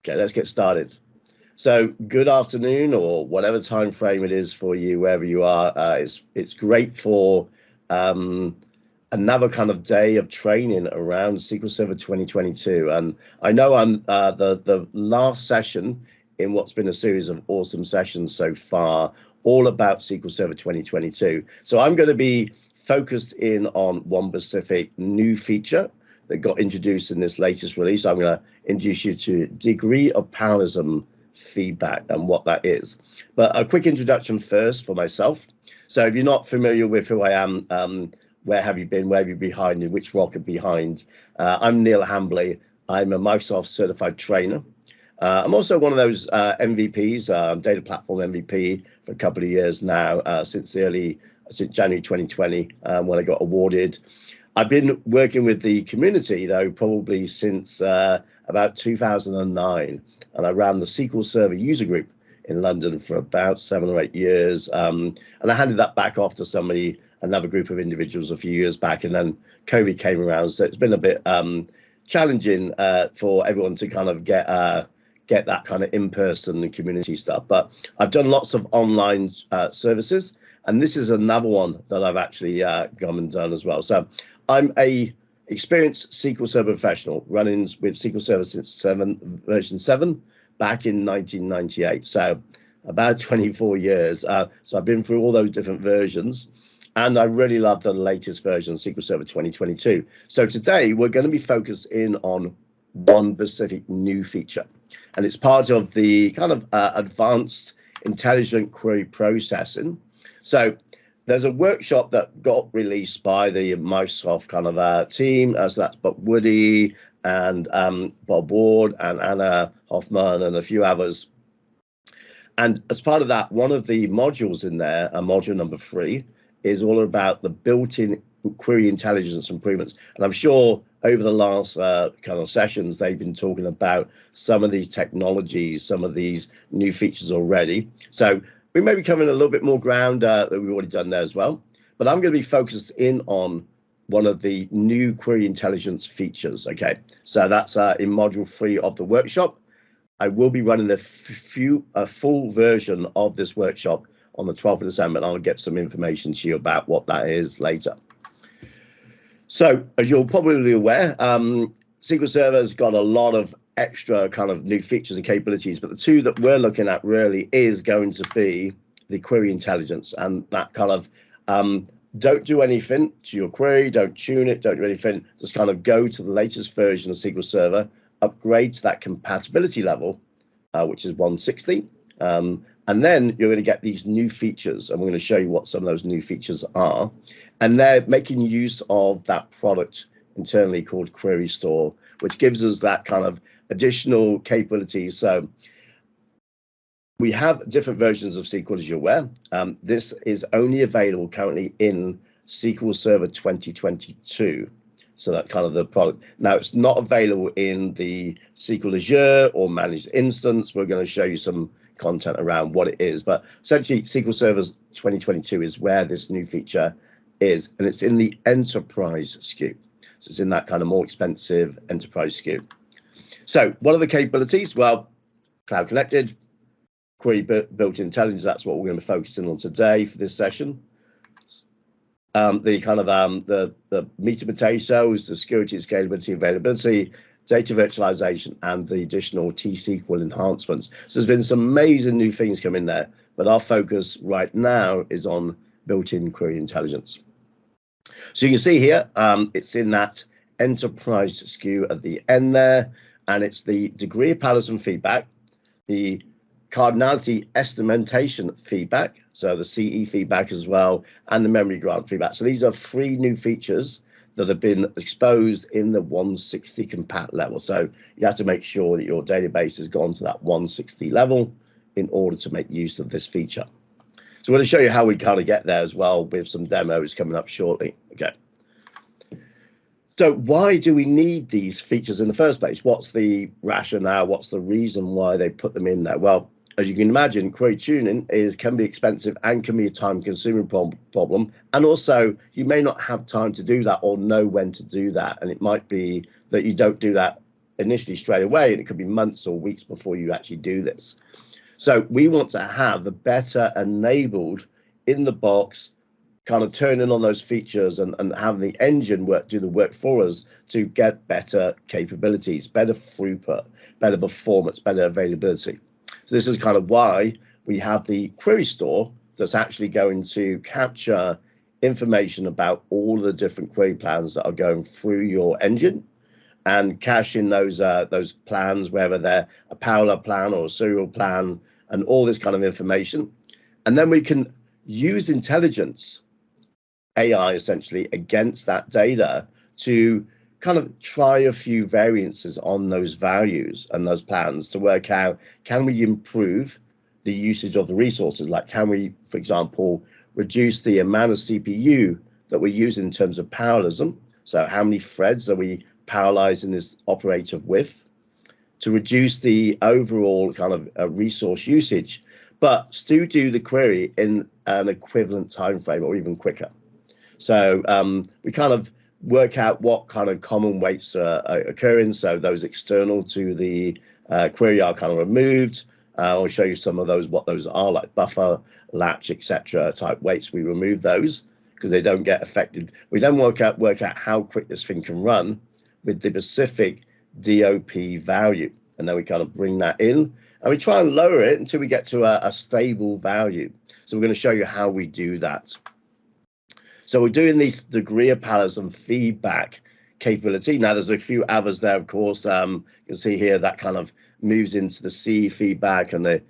Okay, let's get started. So good afternoon, or whatever time frame it is for you, wherever you are. It's great for another kind of day of training around SQL Server 2022. And I know I'm the last session in what's been a series of awesome sessions so far, all about SQL Server 2022. So I'm going to be focused in on one specific new feature that got introduced in this latest release. I'm going to introduce you to degree of parallelism feedback and what that is. But a quick introduction first for myself. So if you're not familiar with who I am, where have you been, where have you been behind, and which rocket behind? I'm Neil Hambly. I'm a Microsoft certified trainer. I'm also one of those MVPs, data platform MVP for a couple of years now, since January 2020, when I got awarded. I've been working with the community, though, probably since about 2009, and I ran the SQL Server user group in London for about 7 or 8 years, and I handed that back off to another group of individuals a few years back, and then COVID came around, so it's been a bit challenging for everyone to kind of get that kind of in-person community stuff. But I've done lots of online services, and this is another one that I've actually gone and done as well. So I'm a experienced SQL Server professional, running with SQL Server since version 7 back in 1998. So about 24 years. So I've been through all those different versions, and I really love the latest version, SQL Server 2022. So today we're going to be focused in on one specific new feature, and it's part of the kind of advanced intelligent query processing. So there's a workshop that got released by the Microsoft kind of team. So that's Bob Woody and Bob Ward and Anna Hoffman and a few others. And as part of that, one of the modules in there, module number 3, is all about the built-in query intelligence improvements. And I'm sure over the last kind of sessions, they've been talking about some of these technologies, some of these new features already. So we may be covering a little bit more ground that we've already done there as well, but I'm going to be focused in on one of the new query intelligence features. Okay, so that's in module 3 of the workshop. I will be running a full version of this workshop on the 12th of December, and I'll get some information to you about what that is later. So as you're probably aware, SQL Server's got a lot of extra kind of new features and capabilities, but the two that we're looking at really is going to be the query intelligence, and that kind of don't do anything to your query, don't tune it, don't do anything, just kind of go to the latest version of SQL Server, upgrade to that compatibility level, which is 160, and then you're going to get these new features, and we're going to show you what some of those new features are, and they're making use of that product internally called Query Store, which gives us that kind of additional capabilities. So we have different versions of SQL, as you're aware. This is only available currently in SQL Server 2022. So that kind of the product. Now it's not available in the SQL Azure or managed instance. We're going to show you some content around what it is, but essentially SQL Server 2022 is where this new feature is, and it's in the enterprise SKU. So it's in that kind of more expensive enterprise SKU. So what are the capabilities? Well, cloud connected, query built intelligence, that's what we're going to be focusing on today for this session. The kind of the meat and potatoes, the security, scalability, availability, data virtualization, and the additional T-SQL enhancements. So there's been some amazing new things coming there, but our focus right now is on built-in query intelligence. So you can see here, it's in that enterprise SKU at the end there, and it's the degree of parallelism feedback, the cardinality estimation feedback, so the CE feedback as well, and the memory grant feedback. So these are 3 new features that have been exposed in the 160 compat level. So you have to make sure that your database has gone to that 160 level in order to make use of this feature. So I'm going to show you how we kind of get there as well with some demos coming up shortly. Okay. So why do we need these features in the first place? What's the rationale? What's the reason why they put them in there? Well, as you can imagine, query tuning can be expensive and can be a time-consuming problem. And also, you may not have time to do that or know when to do that. And it might be that you don't do that initially straight away, and it could be months or weeks before you actually do this. So we want to have the better enabled in the box, kind of turning on those features and having the engine do the work for us to get better capabilities, better throughput, better performance, better availability. So this is kind of why we have the query store that's actually going to capture information about all the different query plans that are going through your engine, and cache in those plans, whether they're a parallel plan or a serial plan, and all this kind of information. And then we can use intelligence, AI essentially, against that data to kind of try a few variances on those values and those plans to work out, can we improve the usage of the resources? Like, can we, for example, reduce the amount of CPU that we use in terms of parallelism? So how many threads are we parallelizing this operator with, to reduce the overall kind of resource usage, but still do the query in an equivalent time frame or even quicker. So we kind of work out what kind of common weights are occurring. So those external to the query are kind of removed. I'll show you some of those, what those are, like buffer, latch, etc. type weights. We remove those because they don't get affected. We then work out how quick this thing can run with the specific DOP value, and then we kind of bring that in and we try and lower it until we get to a stable value. So we're going to show you how we do that. So we're doing this degree of parallelism feedback capability. Now there's a few others there, of course. You can see here that kind of moves into the C feedback and the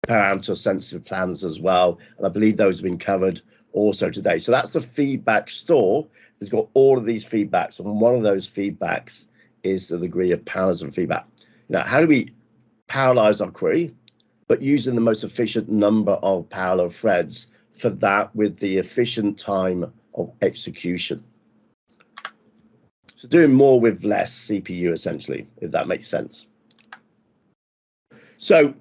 parameter sensitive plans as well, and I believe those have been covered also today. So that's the feedback store. It's got all of these feedbacks, and one of those feedbacks is the degree of parallelism feedback. Now, how do we parallelize our query, but using the most efficient number of parallel threads for that with the efficient time of execution? So doing more with less CPU, essentially, if that makes sense. So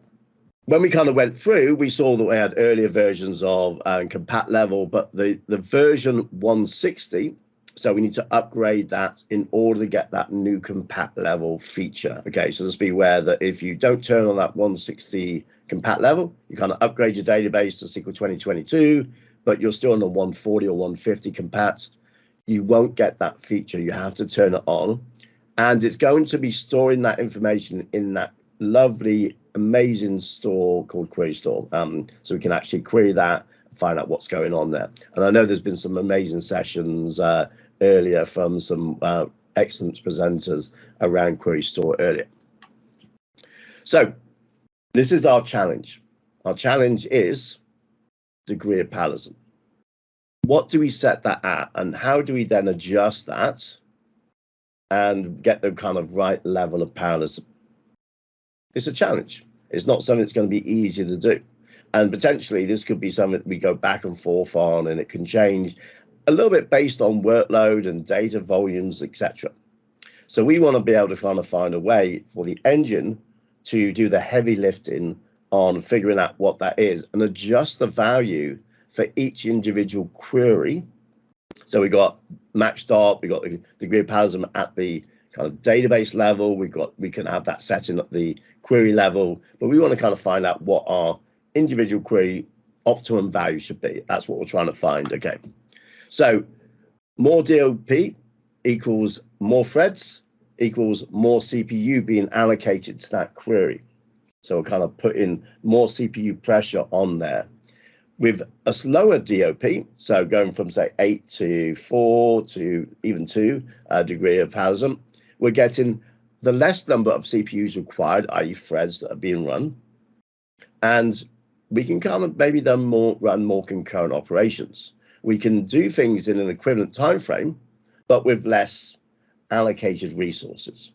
when we kind of went through, we saw that we had earlier versions of compat level, but the version 160, so we need to upgrade that in order to get that new compat level feature. Okay, so just be aware that if you don't turn on that 160 compat level, you kind of upgrade your database to SQL 2022, but you're still on the 140 or 150 compat, you won't get that feature. You have to turn it on, and it's going to be storing that information in that lovely, amazing store called Query Store. So we can actually query that and find out what's going on there. And I know there's been some amazing sessions earlier from some excellent presenters around Query Store earlier. So this is our challenge. Our challenge is degree of parallelism. What do we set that at, and how do we then adjust that and get the kind of right level of parallelism? It's a challenge. It's not something that's going to be easy to do. And potentially this could be something that we go back and forth on, and it can change a little bit based on workload and data volumes, etc. So we want to be able to kind of find a way for the engine to do the heavy lifting on figuring out what that is and adjust the value for each individual query. So we got MAXDOP, we got the degree of parallelism at the kind of database level. We can have that setting at the query level, but we want to kind of find out what our individual query optimum value should be. That's what we're trying to find. Okay, so more DOP equals more threads equals more CPU being allocated to that query. So we're kind of putting more CPU pressure on there. With a slower DOP, so going from say 8 to 4 to even 2 degree of parallelism, we're getting the less number of CPUs required, i.e. threads that are being run, and we can kind of maybe then run more concurrent operations. We can do things in an equivalent time frame, but with less allocated resources.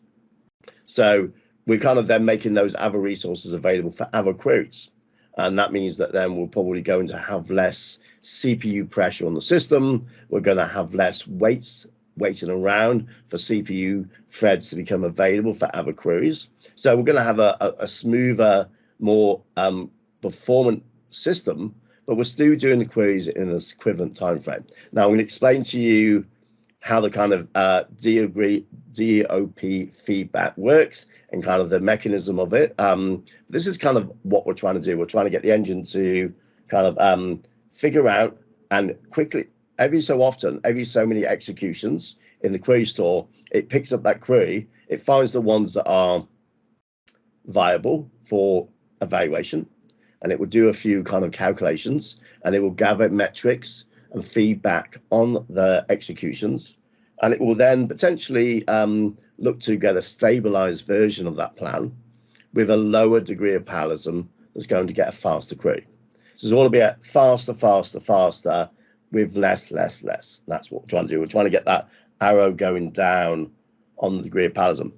So we're kind of then making those other resources available for other queries. And that means that then we're probably going to have less CPU pressure on the system. We're going to have less waiting around for CPU threads to become available for other queries. So we're going to have a smoother, more performant system, but we're still doing the queries in an equivalent time frame. Now I'm going to explain to you how the kind of DOP feedback works and kind of the mechanism of it. This is kind of what we're trying to do. We're trying to get the engine to kind of figure out and quickly, every so often, every so many executions in the query store, it picks up that query, it finds the ones that are viable for evaluation, and it will do a few kind of calculations, and it will gather metrics and feedback on the executions, and it will then potentially look to get a stabilized version of that plan with a lower degree of parallelism that's going to get a faster query. So it's all about faster, faster, faster with less, less, less. That's what we're trying to do. We're trying to get that arrow going down on the degree of parallelism.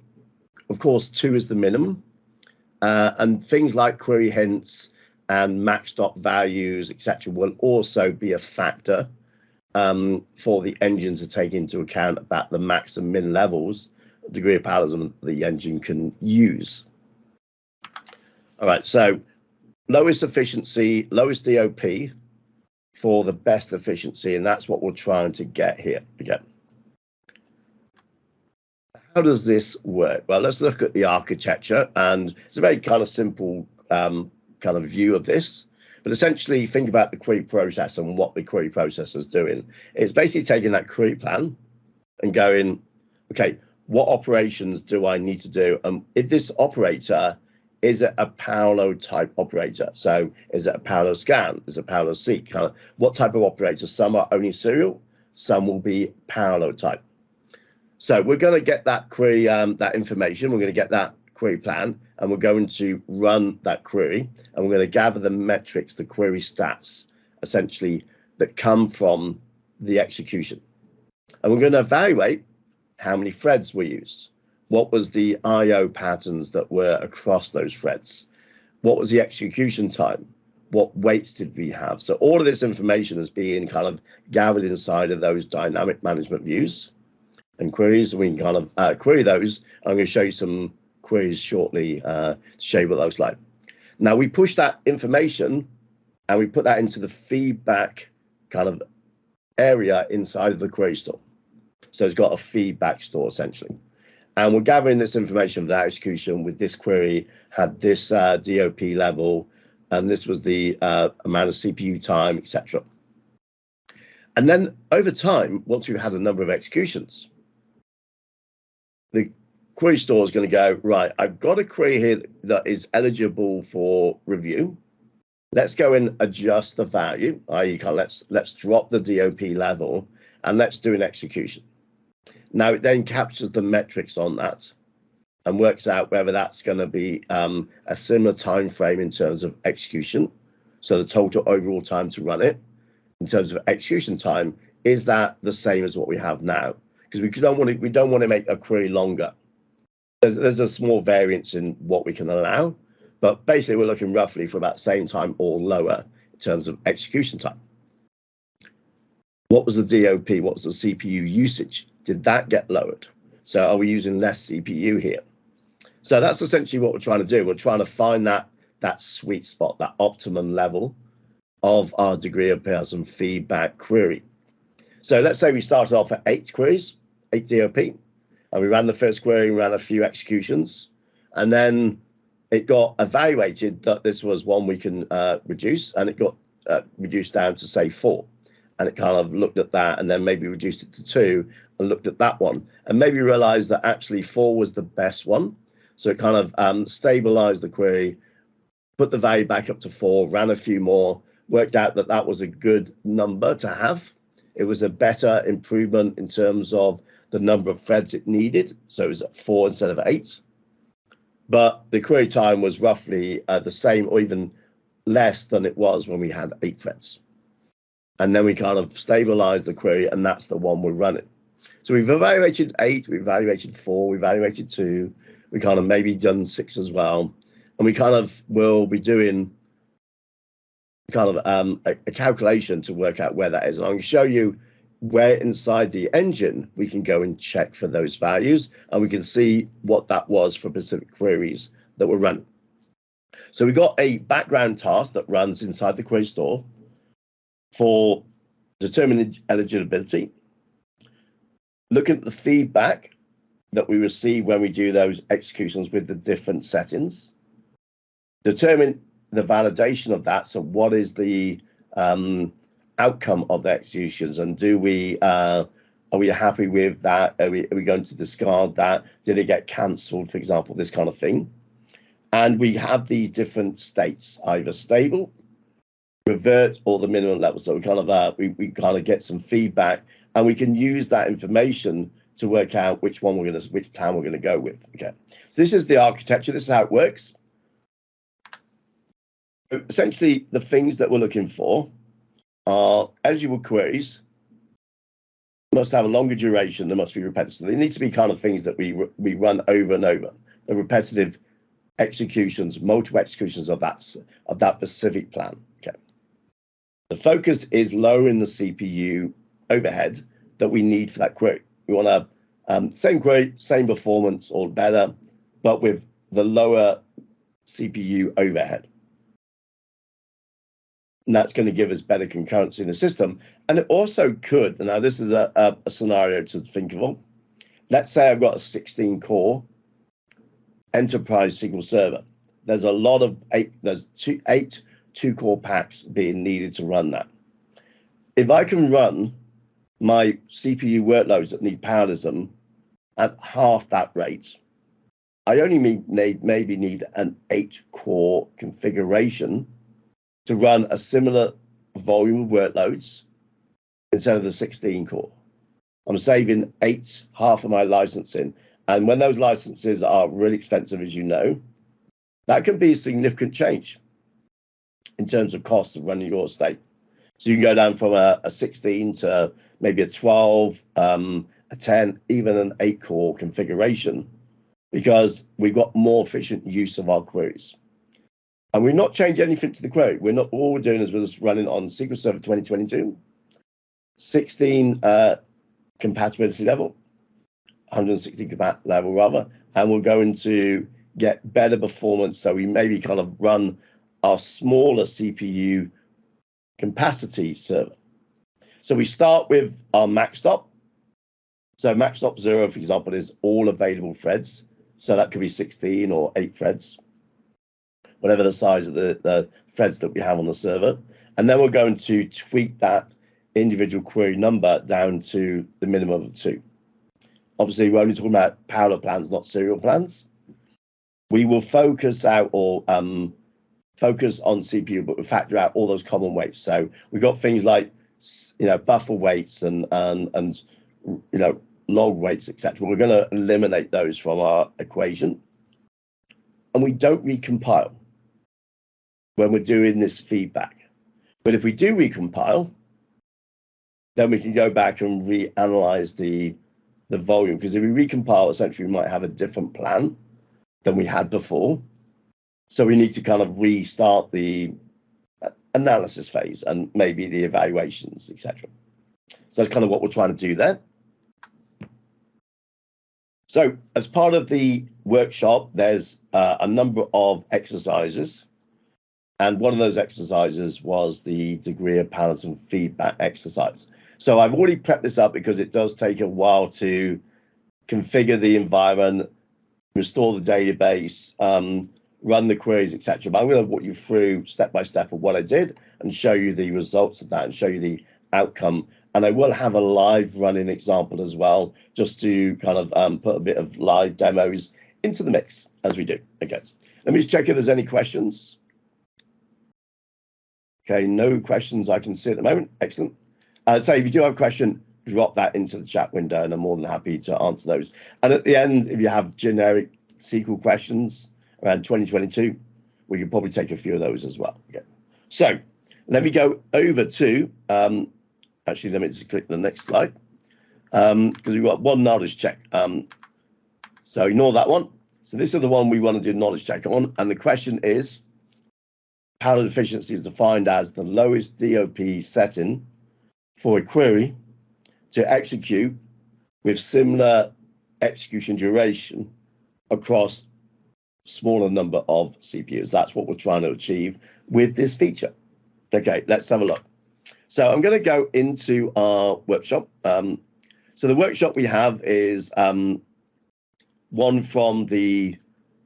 Of course, 2 is the minimum, and things like query hints and MAXDOP values, etc., will also be a factor for the engine to take into account about the max and min levels, degree of parallelism the engine can use. All right, so lowest efficiency, lowest DOP for the best efficiency, and that's what we're trying to get here again. How does this work? Well, let's look at the architecture, and it's a very kind of simple kind of view of this. But essentially, think about the query process and what the query processor is doing. It's basically taking that query plan and going, okay, what operations do I need to do? And if this operator, is it a parallel type operator? So is it a parallel scan? Is it a parallel seek? Kind of what type of operator? Some are only serial, some will be parallel type. So we're going to get that query, that information. We're going to get that query plan, and we're going to run that query, and we're going to gather the metrics, the query stats, essentially, that come from the execution. And we're going to evaluate how many threads were used. What was the IO patterns that were across those threads? What was the execution time? What weights did we have? So all of this information is being kind of gathered inside of those dynamic management views and queries. We can kind of query those. I'm going to show you some queries shortly to show you what those like. Now we push that information and we put that into the feedback kind of area inside of the query store. So it's got a feedback store essentially. And we're gathering this information for that execution with this query had this DOP level, and this was the amount of CPU time, etc. And then over time, once we've had a number of executions, the query store is going to go, right, I've got a query here that is eligible for review. Let's go and adjust the value, i.e. let's drop the DOP level and let's do an execution. Now it then captures the metrics on that and works out whether that's going to be a similar time frame in terms of execution. So the total overall time to run it in terms of execution time, is that the same as what we have now? Because we don't want to make a query longer. There's a small variance in what we can allow, but basically we're looking roughly for about the same time or lower in terms of execution time. What was the DOP? What was the CPU usage? Did that get lowered? So are we using less CPU here? So that's essentially what we're trying to do. We're trying to find that sweet spot, that optimum level of our degree of parallelism feedback query. So let's say we started off at 8 queries, 8 DOP, and we ran the first query, ran a few executions, and then it got evaluated that this was one we can reduce, and it got reduced down to say 4. And it kind of looked at that and then maybe reduced it to 2 and looked at that one and maybe realized that actually 4 was the best one. So it kind of stabilized the query, put the value back up to 4, ran a few more, worked out that that was a good number to have. It was a better improvement in terms of the number of threads it needed. So it was at 4 instead of 8. But the query time was roughly the same or even less than it was when we had 8 threads. And then we kind of stabilized the query, and that's the one we're running. So we've evaluated 8, we've evaluated 4, we've evaluated 2, we kind of maybe done 6 as well. And we kind of will be doing kind of a calculation to work out where that is. And I'm going to show you where inside the engine we can go and check for those values, and we can see what that was for specific queries that were running. So we've got a background task that runs inside the query store for determining eligibility. Look at the feedback that we receive when we do those executions with the different settings. Determine the validation of that. So what is the outcome of the executions, and are we happy with that? Are we going to discard that? Did it get cancelled, for example, this kind of thing? And we have these different states, either stable, revert, or the minimum level. So we kind of get some feedback, and we can use that information to work out which plan we're gonna go with. Okay, so this is the architecture. This is how it works. Essentially, the things that we're looking for are eligible queries must have a longer duration. They must be repetitive. They need to be kind of things that we run over and over. The repetitive executions, multiple executions of that specific plan. Okay. The focus is lowering the CPU overhead that we need for that query. We want to same query, same performance, or better, but with the lower CPU overhead. And that's going to give us better concurrency in the system. And it also could, now this is a scenario to think of. Let's say I've got a 16-core enterprise SQL Server. There's a lot of eight two-core packs being needed to run that. If I can run my CPU workloads that need parallelism at half that rate, I only maybe need an 8-core configuration to run a similar volume of workloads instead of the 16-core. I'm saving half of my licensing. And when those licenses are really expensive, as you know, that can be a significant change in terms of costs of running your estate. So you can go down from a 16 to maybe a 12, a 10, even an 8-core configuration, because we've got more efficient use of our queries. And we've not changed anything to the query. All we're doing is we're just running on SQL Server 2022, 16 compatibility level, 160 level rather, and we're going to get better performance. So we maybe kind of run our smaller CPU capacity server. So we start with our MAXDOP. So MAXDOP 0, for example, is all available threads. So that could be 16 or 8 threads, whatever the size of the threads that we have on the server. And then we're going to tweak that individual query number down to the minimum of 2. Obviously, we're only talking about parallel plans, not serial plans. We will focus out or focus on CPU, but we factor out all those common weights. So we've got things like, buffer weights and log weights, etc. We're going to eliminate those from our equation. And we don't recompile when we're doing this feedback. But if we do recompile, then we can go back and reanalyze the volume, because if we recompile, essentially we might have a different plan than we had before. So we need to kind of restart the analysis phase and maybe the evaluations, etc. So that's kind of what we're trying to do there. So as part of the workshop, there's a number of exercises. And one of those exercises was the degree of parallelism feedback exercise. So I've already prepped this up because it does take a while to configure the environment, restore the database, run the queries, etc. But I'm going to walk you through step by step of what I did and show you the results of that and show you the outcome. And I will have a live running example as well, just to kind of put a bit of live demos into the mix as we do. Okay, let me just check if there's any questions. Okay, no questions I can see at the moment. Excellent. So if you do have a question, drop that into the chat window and I'm more than happy to answer those. And at the end, if you have generic SQL questions around 2022, we can probably take a few of those as well. Okay. So let me go over to, actually, let me just click the next slide, because we've got one knowledge check. So ignore that one. So this is the one we want to do knowledge check on. And the question is, parallel efficiency is defined as the lowest DOP setting for a query to execute with similar execution duration across smaller number of CPUs. That's what we're trying to achieve with this feature. Okay, let's have a look. So I'm going to go into our workshop. So So the workshop we have is one from the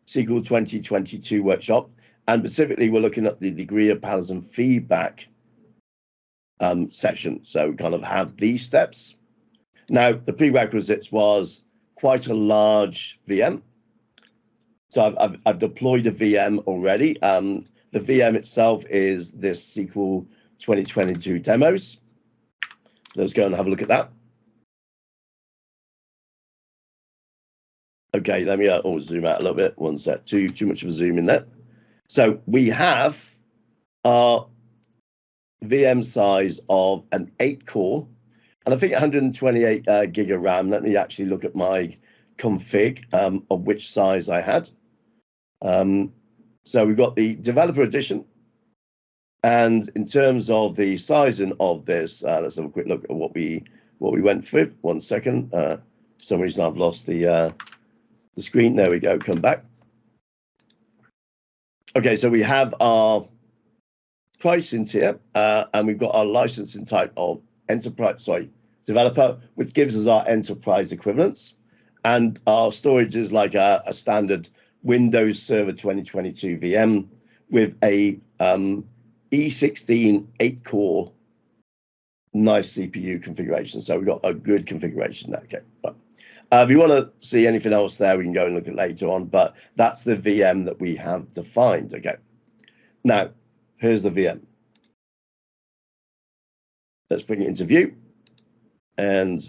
SQL 2022 workshop, and specifically we're looking at the degree of parallelism feedback section. So we kind of have these steps. Now, the prerequisites was quite a large VM. So I've deployed a VM already. The VM itself is this SQL 2022 demos. So let's go and have a look at that. Okay, let me zoom out a little bit. One sec, too much of a zoom in there. So we have our VM size of an 8-core, and I think 128 gig of RAM. Let me actually look at my config of which size I had. So we've got the developer edition, and in terms of the sizing of this, let's have a quick look at what we went with. 1 second. For some reason I've lost the screen. There we go. Come back. Okay, so we have our pricing tier, and we've got our licensing type of developer, which gives us our enterprise equivalents, and our storage is like a standard Windows Server 2022 VM with a E16 8-core nice CPU configuration. So we've got a good configuration there. Okay, but if you want to see anything else there, we can go and look at later on, but that's the VM that we have defined. Okay, now here's the VM. Let's bring it into view, and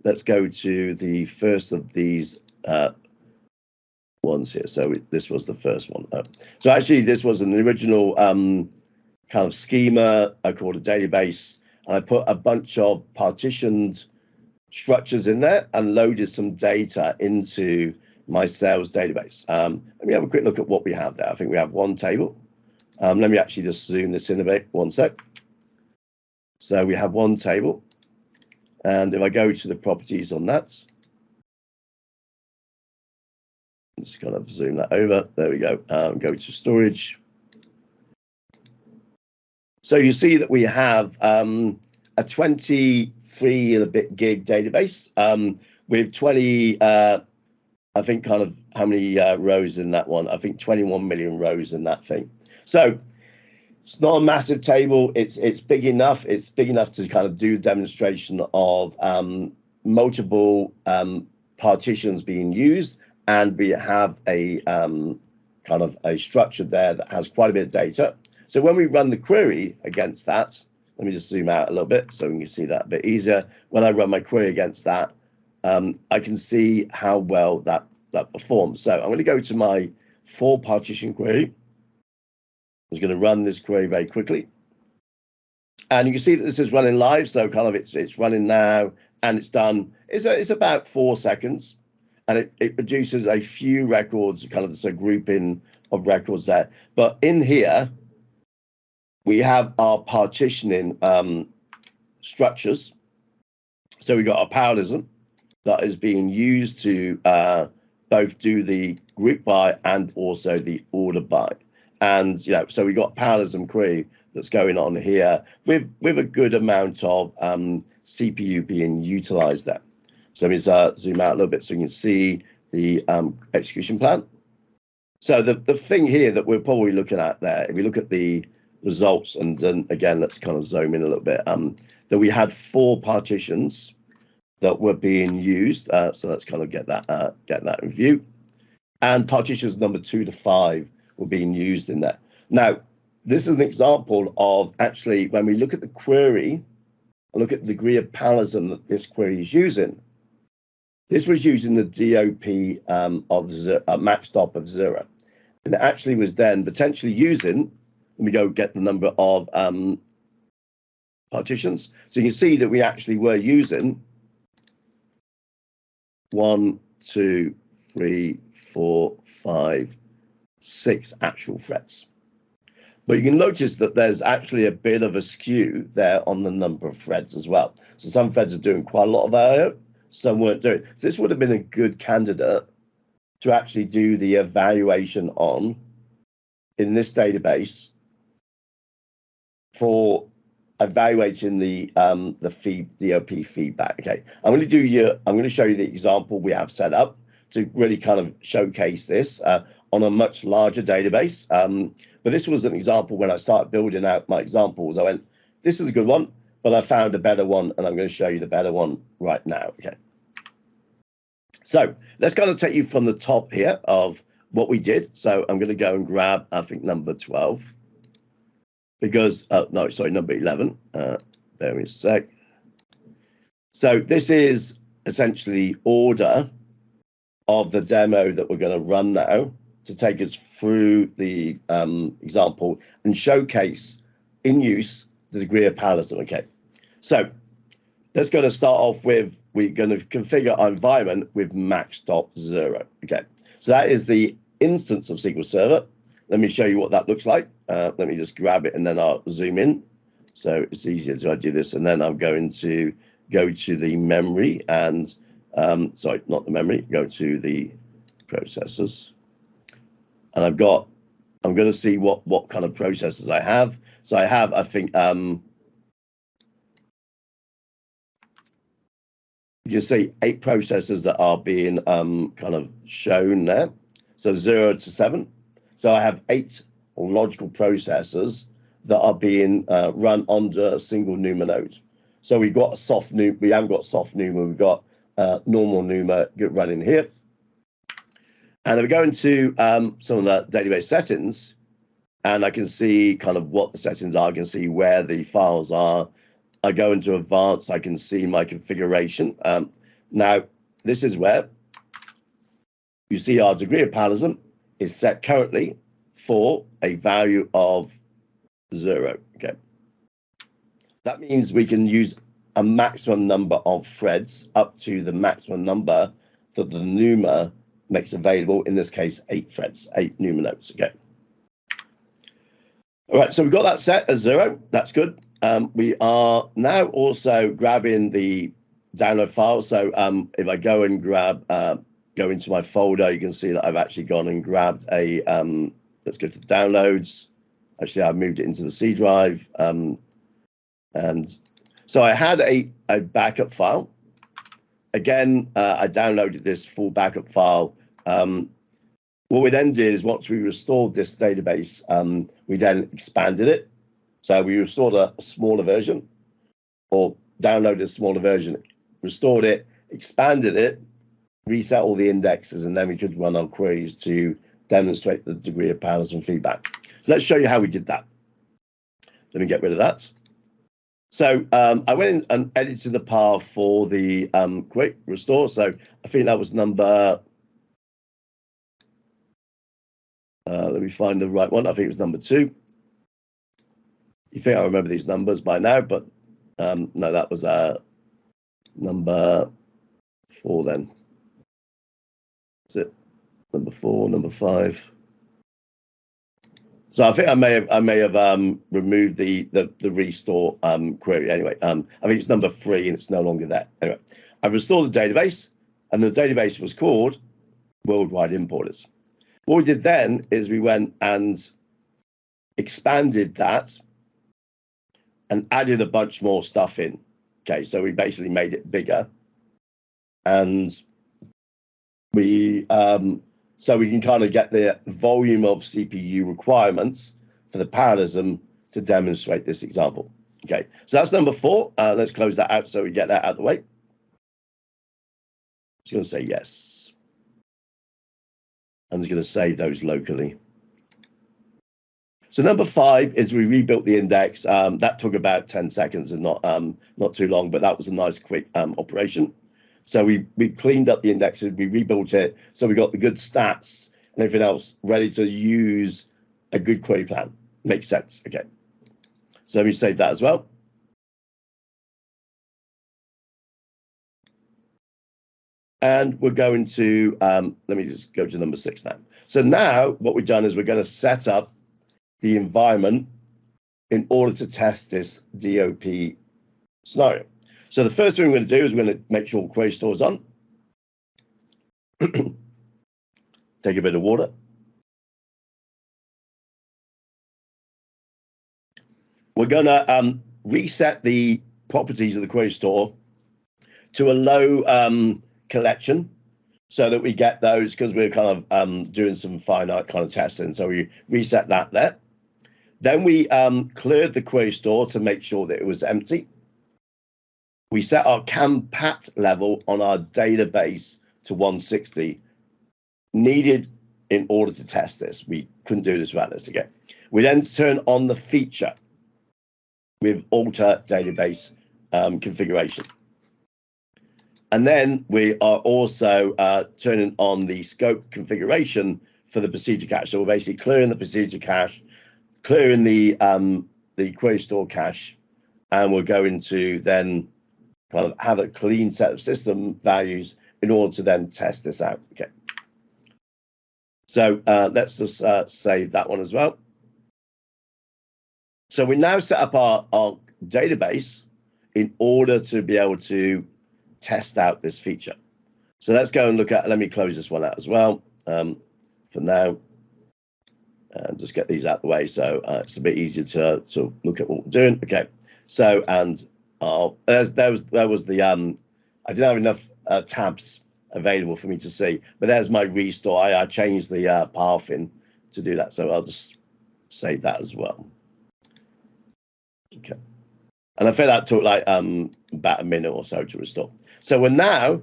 let's go to the first of these ones here. So this was the first one. So actually, this was an original kind of schema called a database, and I put a bunch of partitioned structures in there and loaded some data into my sales database. Let me have a quick look at what we have there. I think we have one table. Let me actually just zoom this in a bit. 1 sec. So we have one table, and if I go to the properties on that, just kind of zoom that over. There we go. Go to storage. So you see that we have a 23 and a bit gig database with 20, I think kind of how many rows in that one? I think 21 million rows in that thing. So it's not a massive table. It's big enough. It's big enough to kind of do demonstration of multiple partitions being used, and we have a kind of a structure there that has quite a bit of data. So when we run the query against that, let me just zoom out a little bit so we can see that a bit easier. When I run my query against that, I can see how well that performs. So I'm going to go to my for partition query. I'm just going to run this query very quickly. And you can see that this is running live. So kind of it's running now, and it's done. It's about 4 seconds, and it produces a few records, kind of a grouping of records there. But in here, we have our partitioning structures. So we've got our parallelism that is being used to both do the group by and also the order by. And so we got parallelism query that's going on here with a good amount of CPU being utilized there. So let me zoom out a little bit so you can see the execution plan. So the thing here that we're probably looking at there, if we look at the results, and then again, let's kind of zoom in a little bit, that we had 4 partitions that were being used. So let's kind of get that in view. And partitions number 2 to 5 were being used in there. Now, this is an example of actually when we look at the query and look at the degree of parallelism that this query is using. This was using the DOP of MAXDOP of 0. And it actually was then potentially using, let me go get the number of partitions. So you can see that we actually were using 1, 2, 3, 4, 5, 6 actual threads. But you can notice that there's actually a bit of a skew there on the number of threads as well. So some threads are doing quite a lot of I/O, some weren't doing. So this would have been a good candidate to actually do the evaluation on in this database for evaluating the DOP feedback. Okay, I'm going to show you the example we have set up to really kind of showcase this on a much larger database. But this was an example when I started building out my examples. I went, this is a good one, but I found a better one, and I'm going to show you the better one right now. Okay. So let's kind of take you from the top here of what we did. So I'm going to go and grab, I think, number 12. Because, no, sorry, number 11. Bear with me a sec. So this is essentially order of the demo that we're going to run now to take us through the example and showcase in use the degree of parallelism. Okay, so let's go to start off with, we're going to configure our environment with MAXDOP 0. Okay, so that is the instance of SQL Server. Let me show you what that looks like. Let me just grab it and then I'll zoom in. So it's easier to do this. And then I'm going to go to the memory and, sorry, not the memory, go to the processors. And I'm going to see what kind of processors I have. So I have, I think, you can see 8 processors that are being kind of shown there. So 0 to 7. So I have 8 logical processors that are being run under a single NUMA node. So we've got a soft NUMA, we haven't got soft NUMA, we've got normal NUMA running here. And if we go into some of the database settings, and I can see kind of what the settings are, I can see where the files are. I go into advanced, I can see my configuration. Now, this is where you see our degree of parallelism is set currently for a value of 0. Okay. That means we can use a maximum number of threads up to the maximum number that the NUMA makes available, in this case, 8 threads, 8 NUMA nodes. Okay. All right, so we've got that set as 0. That's good. We are now also grabbing the download file. So if I go and grab, go into my folder, you can see that I've actually gone and grabbed a, let's go to the downloads. Actually, I've moved it into the C drive. And so I had a backup file. Again, I downloaded this full backup file. What we then did is once we restored this database, we then expanded it. So we restored a smaller version, or downloaded a smaller version, restored it, expanded it, reset all the indexes, and then we could run our queries to demonstrate the degree of parallelism feedback. So let's show you how we did that. Let me get rid of that. So I went in and edited the path for the quick restore. So I think that was number, let me find the right one. I think it was number 2. You think I remember these numbers by now, but no, that was number 4 then. That's it. Number 4, number 5. So I think I may have removed the restore query. Anyway, I think it's number 3 and it's no longer there. Anyway, I've restored the database, and the database was called Worldwide Importers. What we did then is we went and expanded that and added a bunch more stuff in. Okay, so we basically made it bigger, and we so we can kind of get the volume of CPU requirements for the parallelism to demonstrate this example. Okay, so that's number 4. Let's close that out so we get that out of the way. Just going to say yes. I'm just going to save those locally. So number 5 is we rebuilt the index. That took about 10 seconds and not too long, but that was a nice quick operation. So we cleaned up the indexes, we rebuilt it, so we got the good stats and everything else ready to use a good query plan. Makes sense. Okay. So let me save that as well. And we're going to, let me just go to number 6 now. So now what we've done is we're going to set up the environment in order to test this DOP scenario. So the first thing we're going to do is we're going to make sure query store is on. Take a bit of water. We're going to reset the properties of the query store to a low collection so that we get those, because we're kind of doing some finite kind of testing. So we reset that there. Then we cleared the query store to make sure that it was empty. We set our CAMPAT level on our database to 160, needed in order to test this. We couldn't do this without this again. We then turn on the feature with alter database configuration. And then we are also turning on the scope configuration for the procedure cache. So we're basically clearing the procedure cache, clearing the query store cache, and we're going to then kind of have a clean set of system values in order to then test this out. Okay. So let's just save that one as well. So we now set up our database in order to be able to test out this feature. So let's go and look at, let me close this one out as well for now, and just get these out of the way so it's a bit easier to look at what we're doing. Okay, so, and there was the, I didn't have enough tabs available for me to see, but there's my restore. I changed the path in to do that, so I'll just save that as well. Okay, and I think that took like about a minute or so to restore. So we're now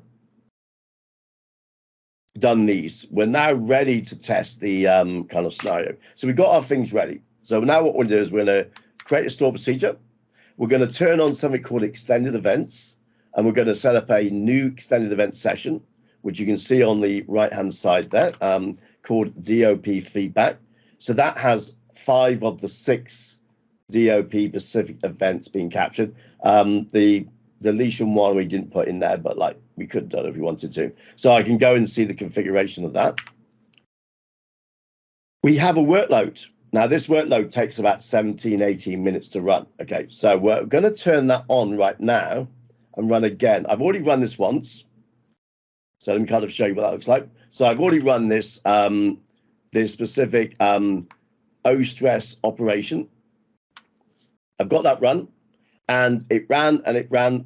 done these. We're now ready to test the kind of scenario. So we've got our things ready. So now what we'll do is we're going to create a store procedure. We're going to turn on something called extended events, and we're going to set up a new extended event session, which you can see on the right-hand side there, called DOP feedback. So that has 5 of the 6 DOP specific events being captured. The deletion one we didn't put in there, but like we could have done if we wanted to. So I can go and see the configuration of that. We have a workload. Now this workload takes about 17, 18 minutes to run. Okay, so we're going to turn that on right now and run again. I've already run this once. So let me kind of show you what that looks like. So I've already run this, this specific O-stress operation. I've got that run. And it ran,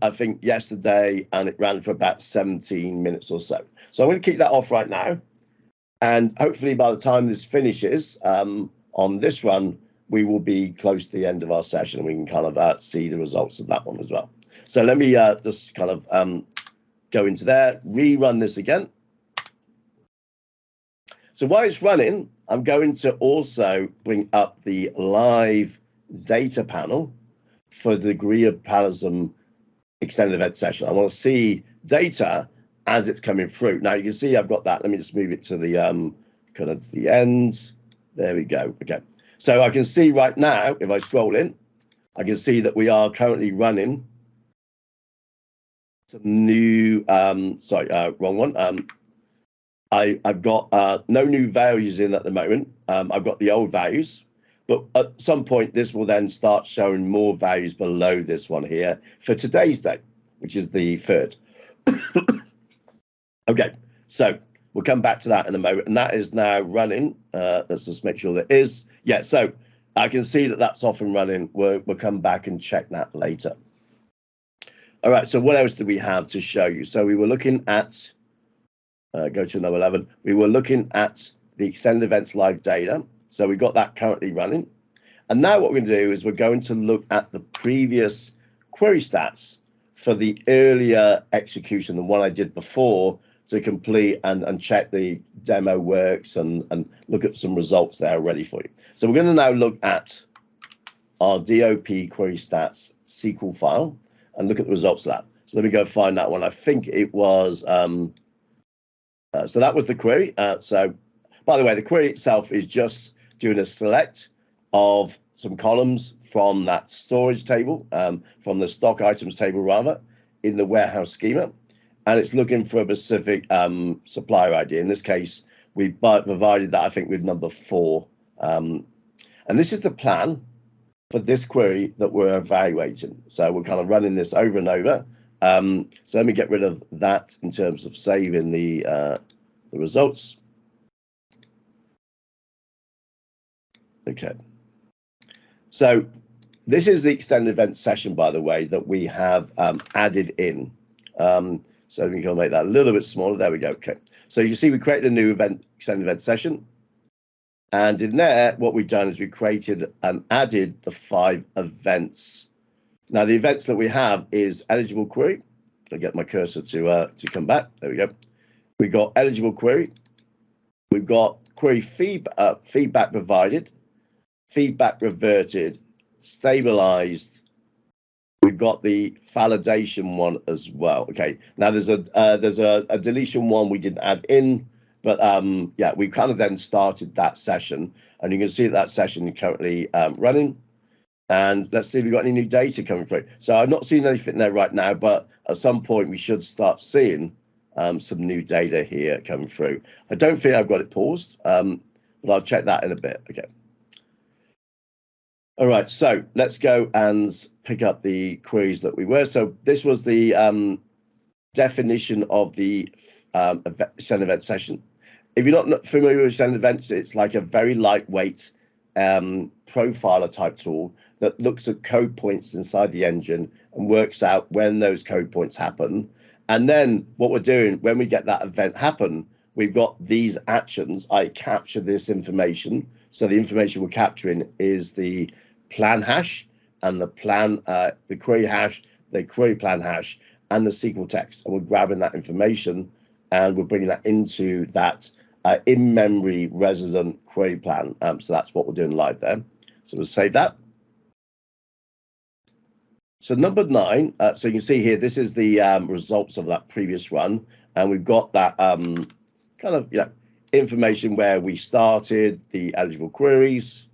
I think, yesterday, and it ran for about 17 minutes or so. So I'm going to keep that off right now. And hopefully by the time this finishes on this run, we will be close to the end of our session. We can kind of see the results of that one as well. So let me just kind of go into there, rerun this again. So while it's running, I'm going to also bring up the live data panel for the degree of parallelism extended event session. I want to see data as it's coming through. Now you can see I've got that. Let me just move it to the kind of to the ends. There we go. Okay. So I can see right now, if I scroll in, I can see that we are currently running some new, wrong one. I've got no new values in at the moment. I've got the old values. But at some point, this will then start showing more values below this one here for today's date, which is the 3rd. Okay, so we'll come back to that in a moment. And that is now running. Let's just make sure that is. Yeah, so I can see that that's off and running. We'll come back and check that later. All right, so what else do we have to show you? So we were looking at, go to number 11. We were looking at the extended events live data. So we've got that currently running. And now what we're going to do is we're going to look at the previous query stats for the earlier execution, the one I did before, to complete and check the demo works and look at some results there ready for you. So we're going to now look at our DOP query stats SQL file and look at the results of that. So let me go find that one. I think it was, so that was the query. So by the way, the query itself is just doing a select of some columns from that storage table, from the stock items table rather, in the warehouse schema, and it's looking for a specific supplier ID. In this case, we provided that, I think, with number 4. And this is the plan for this query that we're evaluating. So we're kind of running this over and over. So let me get rid of that in terms of saving the results. Okay, so this is the extended event session, by the way, that we have added in. So we can make that a little bit smaller. There we go. Okay. So you see we created a new extended event session. And in there, what we've done is we created and added the 5 events. Now, the events that we have is eligible query. I'll get my cursor to come back. There we go. We've got eligible query. We've got query feedback provided, feedback reverted, stabilized. We've got the validation one as well. Okay. Now there's a deletion one we didn't add in, but yeah, we kind of then started that session, and you can see that session is currently running. And let's see if we've got any new data coming through. So I'm not seeing anything there right now, but at some point we should start seeing some new data here coming through. I don't think I've got it paused, but I'll check that in a bit. Okay. All right, so let's go and pick up the queries that we were. So this was the definition of the extended event session. If you're not familiar with extended events, it's like a very lightweight profiler type tool that looks at code points inside the engine and works out when those code points happen. And then what we're doing when we get that event happen, we've got these actions. I capture this information. So the information we're capturing is the plan hash and the query hash, the query plan hash, and the SQL text. And we're grabbing that information and we're bringing that into that in-memory resident query plan. So that's what we're doing live there. So we'll save that. So number 9, so you can see here, this is the results of that previous run. And we've got that kind of, information where we started the eligible queries.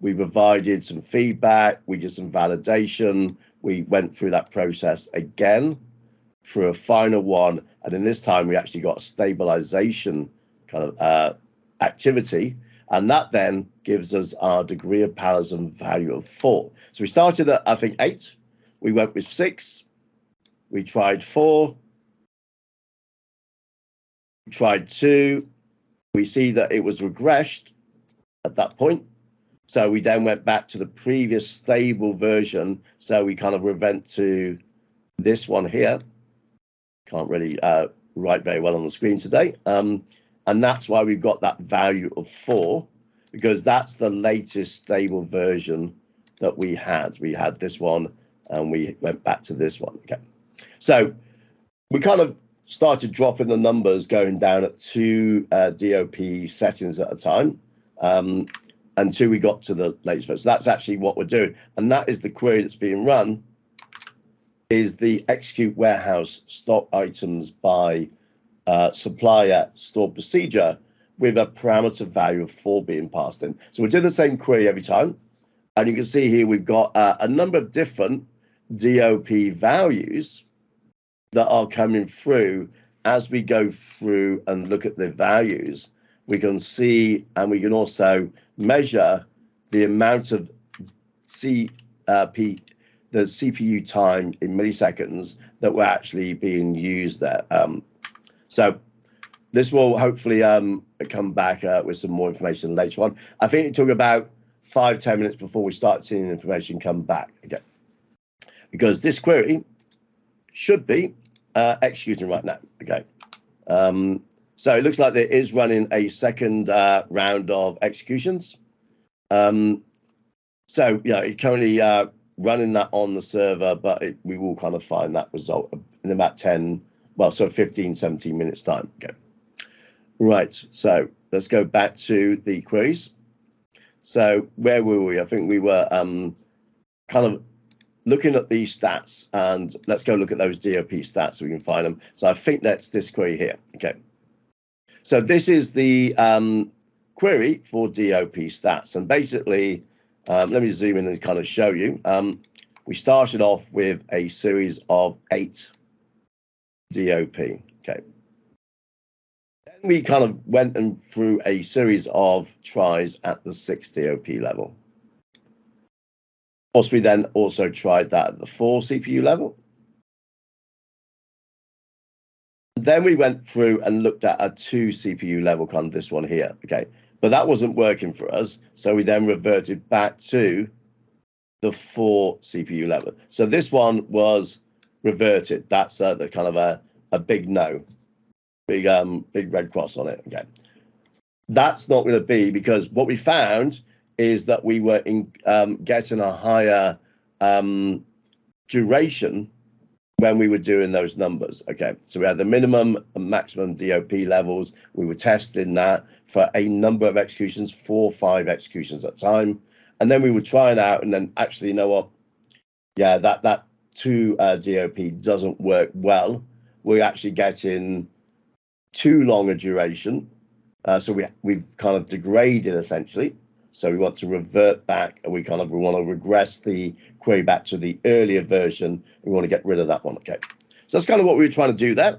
We provided some feedback. We did some validation. We went through that process again through a final one. And in this time, we actually got a stabilization kind of activity. And that then gives us our degree of parallelism value of 4. So we started at, I think, 8. We went with 6. We tried 4. We tried 2. We see that it was regressed at that point. So we then went back to the previous stable version. So we kind of went to this one here. Can't really write very well on the screen today. And that's why we've got that value of 4, because that's the latest stable version that we had. We had this one and we went back to this one. Okay. So we kind of started dropping the numbers, going down at 2 DOP settings at a time until we got to the latest version. So that's actually what we're doing. And that is the query that's being run, is the execute warehouse stock items by supplier stored procedure with a parameter value of 4 being passed in. So we're doing the same query every time. And you can see here we've got a number of different DOP values that are coming through. As we go through and look at the values, we can see, and we can also measure the amount of the CPU time in milliseconds that were actually being used there. So this will hopefully come back with some more information later on. I think it took about 5-10 minutes before we start seeing the information come back again, because this query should be executing right now. Okay. So it looks like there is running a second round of executions. So it's currently running that on the server, but we will kind of find that result in about 15-17 minutes time. Okay. Right. So let's go back to the queries. So where were we? I think we were kind of looking at these stats, and let's go look at those DOP stats so we can find them. So I think that's this query here. Okay. So this is the query for DOP stats. And basically, let me zoom in and kind of show you. We started off with a series of 8 DOP. Okay. Then we kind of went and through a series of tries at the 6 DOP level. Of course, we then also tried that at the 4 CPU level. Then we went through and looked at a 2 CPU level, kind of this one here. Okay, but that wasn't working for us. So we then reverted back to the 4 CPU level. So this one was reverted. That's the kind of a big no, big red cross on it. Okay, that's not going to be, because what we found is that we were getting a higher duration when we were doing those numbers. Okay, so we had the minimum and maximum DOP levels. We were testing that for a number of executions, 4 or 5 executions at a time, and then we would try it out, and then actually, you know what? Yeah, that 2 DOP doesn't work well. We're actually getting too long a duration, so we've kind of degraded essentially. So we want to revert back, and we want to regress the query back to the earlier version. We want to get rid of that one. Okay, so that's kind of what we were trying to do there.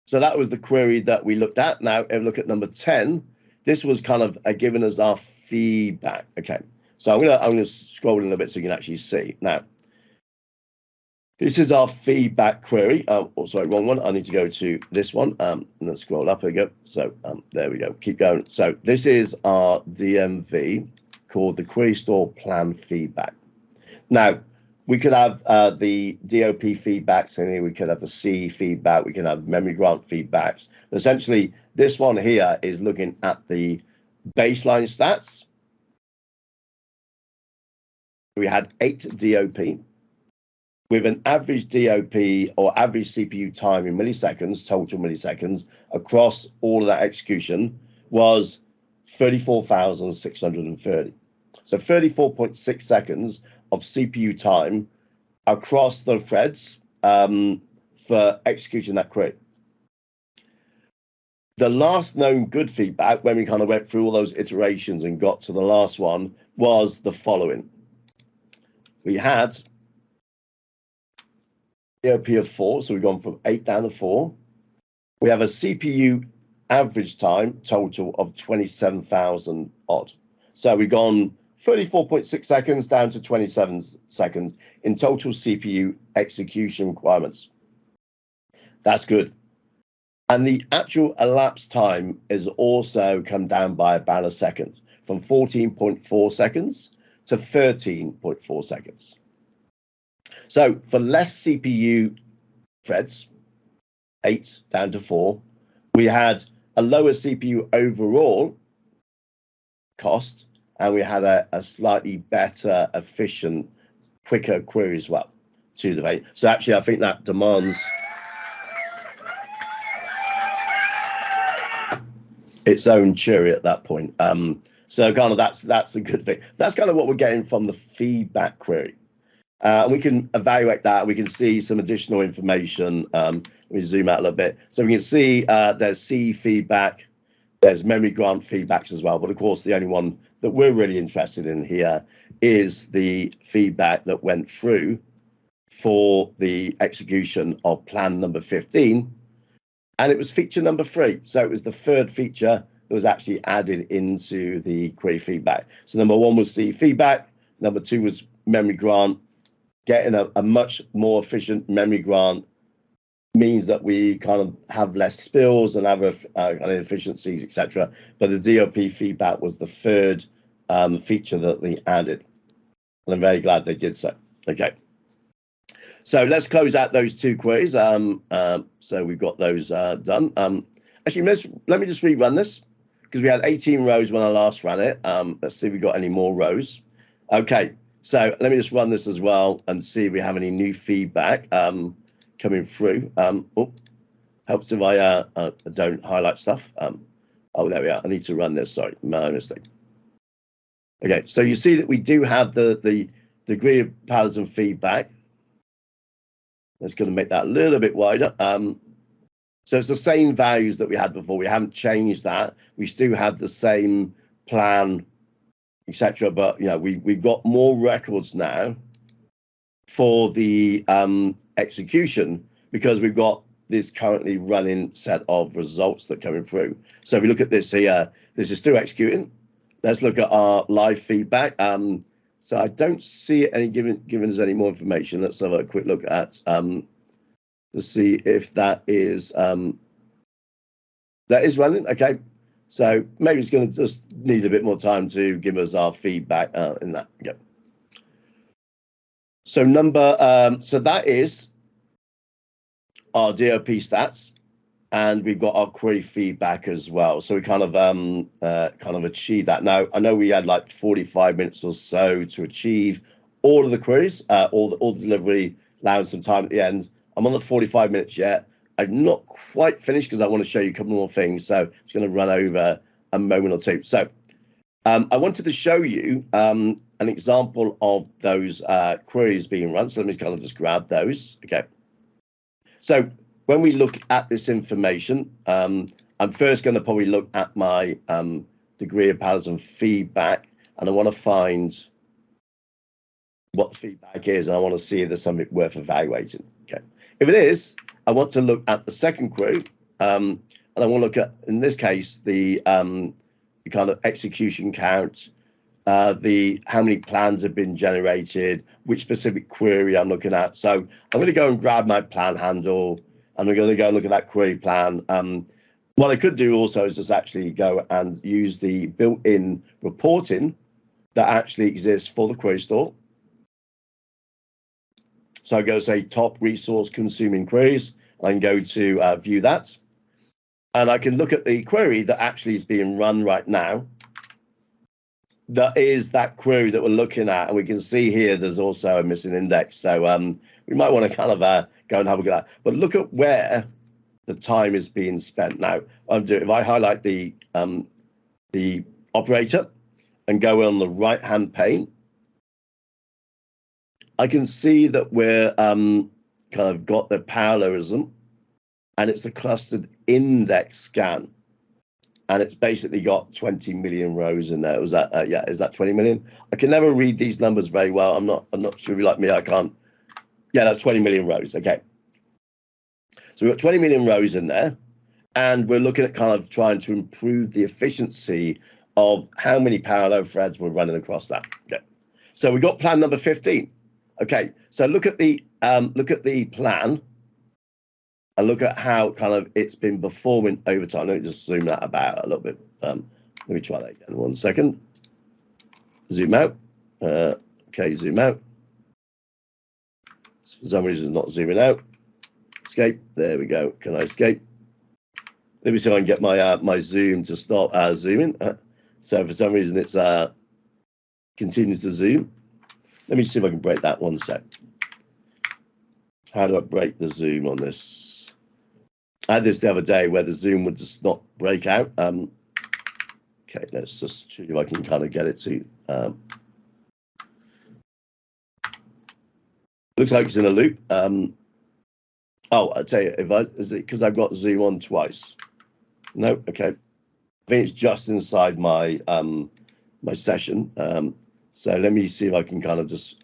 So that was the query that we looked at. Now, if we look at number 10, this was kind of giving us our feedback. Okay, so I'm gonna scroll in a little bit so you can actually see. Now, this is our feedback query. Oh, sorry, wrong one. I need to go to this one. And let's scroll up. Here we go. So there we go. Keep going. So this is our DMV called the Query Store Plan Feedback. Now, we could have the DOP feedbacks, and we could have the C feedback. We can have memory grant feedbacks. Essentially, this one here is looking at the baseline stats. We had 8 DOP. With an average DOP or average CPU time in milliseconds, total milliseconds, across all of that execution was 34,630. So 34.6 seconds of CPU time across the threads for executing that query. The last known good feedback, when we kind of went through all those iterations and got to the last one, was the following. We had DOP of 4, so we've gone from 8 down to 4. We have a CPU average time total of 27,000 odd. So we've gone 34.6 seconds down to 27 seconds in total CPU execution requirements. That's good. And the actual elapsed time is also come down by about a second, from 14.4 seconds to 13.4 seconds. So for less CPU threads, 8 down to 4, we had a lower CPU overall cost, and we had a slightly better, efficient, quicker query as well to the vein. So actually, I think that demands its own cherry at that point. So kind of that's a good thing. That's kind of what we're getting from the feedback query. And we can evaluate that. We can see some additional information. Let me zoom out a little bit. So we can see there's C feedback, there's memory grant feedbacks as well. But of course, the only one that we're really interested in here is the feedback that went through for the execution of plan number 15. And it was feature number 3. So it was the third feature that was actually added into the query feedback. So number 1 was C feedback. Number 2 was memory grant. Getting a much more efficient memory grant means that we kind of have less spills and other inefficiencies, etc. But the DOP feedback was the third feature that they added. And I'm very glad they did so. Okay. So let's close out those 2 queries. So we've got those done. Actually, let me just rerun this, because we had 18 rows when I last ran it. Let's see if we got any more rows. Okay. So let me just run this as well and see if we have any new feedback coming through. Helps if I don't highlight stuff. Oh, there we are. I need to run this. Sorry, my mistake. Okay, so you see that we do have the degree of parallelism feedback. That's going to make that a little bit wider. So it's the same values that we had before. We haven't changed that. We still have the same plan, etc. But we've got more records now for the execution, because we've got this currently running set of results that are coming through. So if we look at this here, this is still executing. Let's look at our live feedback. So I don't see it any giving us any more information. Let's have a quick look at to see if that is running. Okay. So maybe it's going to just need a bit more time to give us our feedback in that. Yep. So so that is our DOP stats, and we've got our query feedback as well. So we kind of achieved that. Now I know we had like 45 minutes or so to achieve all of the queries, all the delivery, allowing some time at the end. I'm on the 45 minutes yet. I'm not quite finished because I want to show you a couple more things. So I'm just going to run over a moment or two. So I wanted to show you an example of those queries being run. So let me kind of just grab those. Okay. So when we look at this information, I'm first going to probably look at my degree of parallelism feedback, and I want to find what the feedback is, and I want to see if there's something worth evaluating. Okay. If it is, I want to look at the second query, and I want to look at, in this case, the kind of execution count, how many plans have been generated, which specific query I'm looking at. So I'm going to go and grab my plan handle, and we're going to go and look at that query plan. What I could do also is just actually go and use the built-in reporting that actually exists for the query store. So I go say top resource consuming queries. I can go to view that, and I can look at the query that actually is being run right now. That is that query that we're looking at, and we can see here there's also a missing index. So we might want to kind of go and have a look at that. But look at where the time is being spent. Now, if I highlight the operator and go on the right-hand pane, I can see that we're kind of got the parallelism, and it's a clustered index scan. And it's basically got 20 million rows in there. Was that yeah? Is that 20 million? I can never read these numbers very well. I'm not sure if you're like me. I can't. Yeah, that's 20 million rows. Okay. So we've got 20 million rows in there, and we're looking at kind of trying to improve the efficiency of how many parallel threads we're running across that. Okay. So we got plan number 15. Okay. So look at the plan. And look at how kind of it's been performing over time. Let me just zoom that about a little bit. Let me try that again. 1 second. Zoom out. Okay, zoom out. For some reason, it's not zooming out. Escape. There we go. Can I escape? Let me see if I can get my my zoom to stop zooming. So for some reason, it's continues to zoom. Let me see if I can break that 1 sec. How do I break the zoom on this? I had this the other day where the zoom would just not break out. Okay, let's just see if I can kind of get it to. Looks like it's in a loop. Oh, I'll tell you, is it because I've got zoom on twice? No, okay. I think it's just inside my my session. So let me see if I can kind of just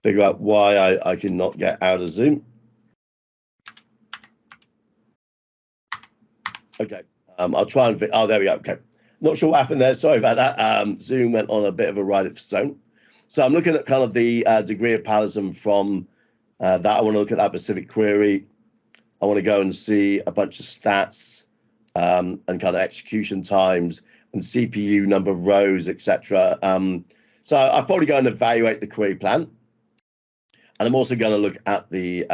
figure out why I cannot get out of Zoom. Okay, I'll try and oh, there we go. Okay, not sure what happened there. Sorry about that. Zoom went on a bit of a ride of its own. So I'm looking at kind of the degree of parallelism from that. I want to look at that specific query. I want to go and see a bunch of stats and kind of execution times and CPU number of rows, etc. So I'll probably go and evaluate the query plan. And I'm also going to look at the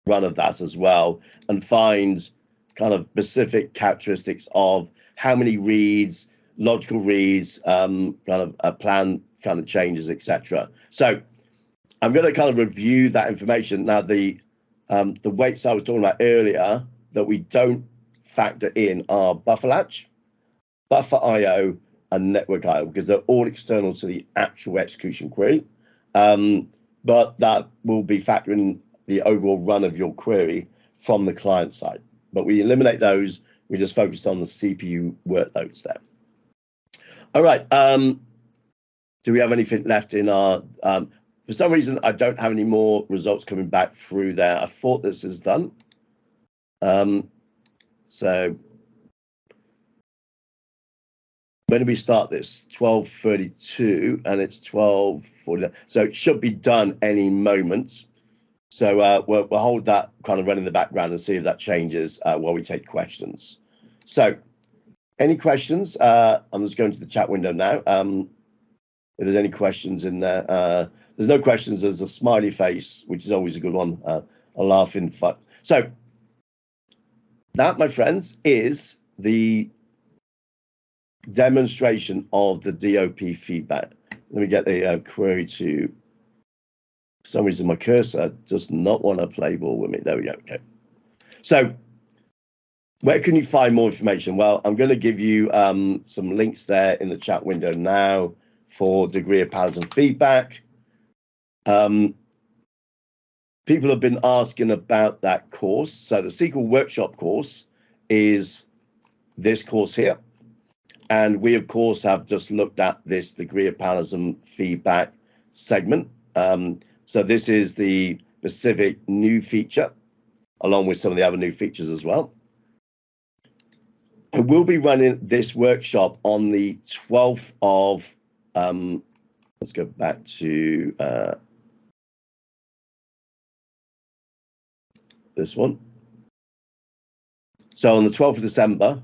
run of that as well and find kind of specific characteristics of how many reads, logical reads, kind of a plan kind of changes, etc. So I'm going to kind of review that information. Now, the weights I was talking about earlier that we don't factor in are buffer latch, buffer IO, and network IO, because they're all external to the actual execution query. But that will be factoring the overall run of your query from the client side. But we eliminate those. We just focused on the CPU workloads there. All right. Do we have anything left in our... for some reason, I don't have any more results coming back through there. I thought this is done. So when did we start this? 12:32, and it's 12:40. So it should be done any moment. So we'll hold that kind of run in the background and see if that changes while we take questions. So Any questions? I'm just going to the chat window now. If there's any questions in there, there's no questions. There's a smiley face, which is always a good one. A laughing fun. So that, my friends, is the demonstration of the DOP feedback. Let me get the query to. For some reason, my cursor does not want to play ball with me. There we go. Okay. So where can you find more information? Well, I'm going to give you some links there in the chat window now for degree of parallelism feedback. People have been asking about that course. So the SQL workshop course is this course here. And we, of course, have just looked at this degree of parallelism feedback segment. So this is the specific new feature, along with some of the other new features as well. And we'll be running this workshop on the 12th of, let's go back to this one. So on the 12th of December,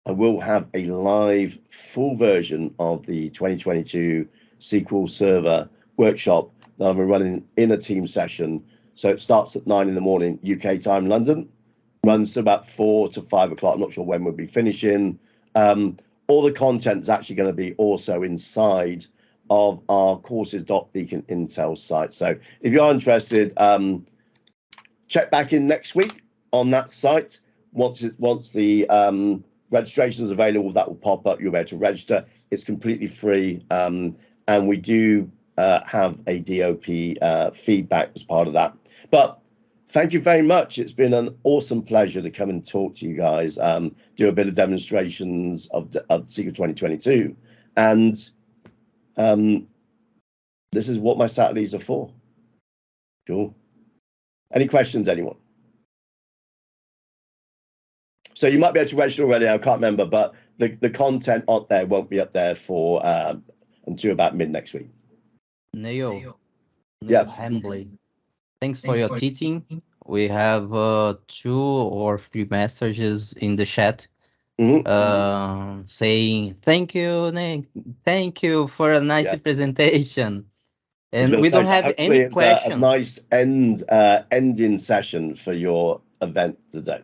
I will have a live full version of the 2022 SQL Server workshop that I'm running in a team session. So it starts at 9 in the morning, UK time, London, runs to about 4 to 5 o'clock. I'm not sure when we'll be finishing. All the content is actually going to be also inside of our courses.beacon Intel site. So if you're interested, check back in next week on that site. Once the registration is available, that will pop up. You'll be able to register. It's completely free, and we do have a DOP feedback as part of that. But thank you very much. It's been an awesome pleasure to come and talk to you guys, do a bit of demonstrations of SQL 2022, and this is what my Saturdays are for. Cool. Any questions, anyone? So you might be able to register already, I can't remember, but the content up there won't be up there for until about mid next week. Neil, Yeah. Hambly, thanks for your teaching. We have 2 or 3 messages in the chat saying, thank you, Nick. Thank you for a nice presentation. And we don't have any questions. A nice ending session for your event today.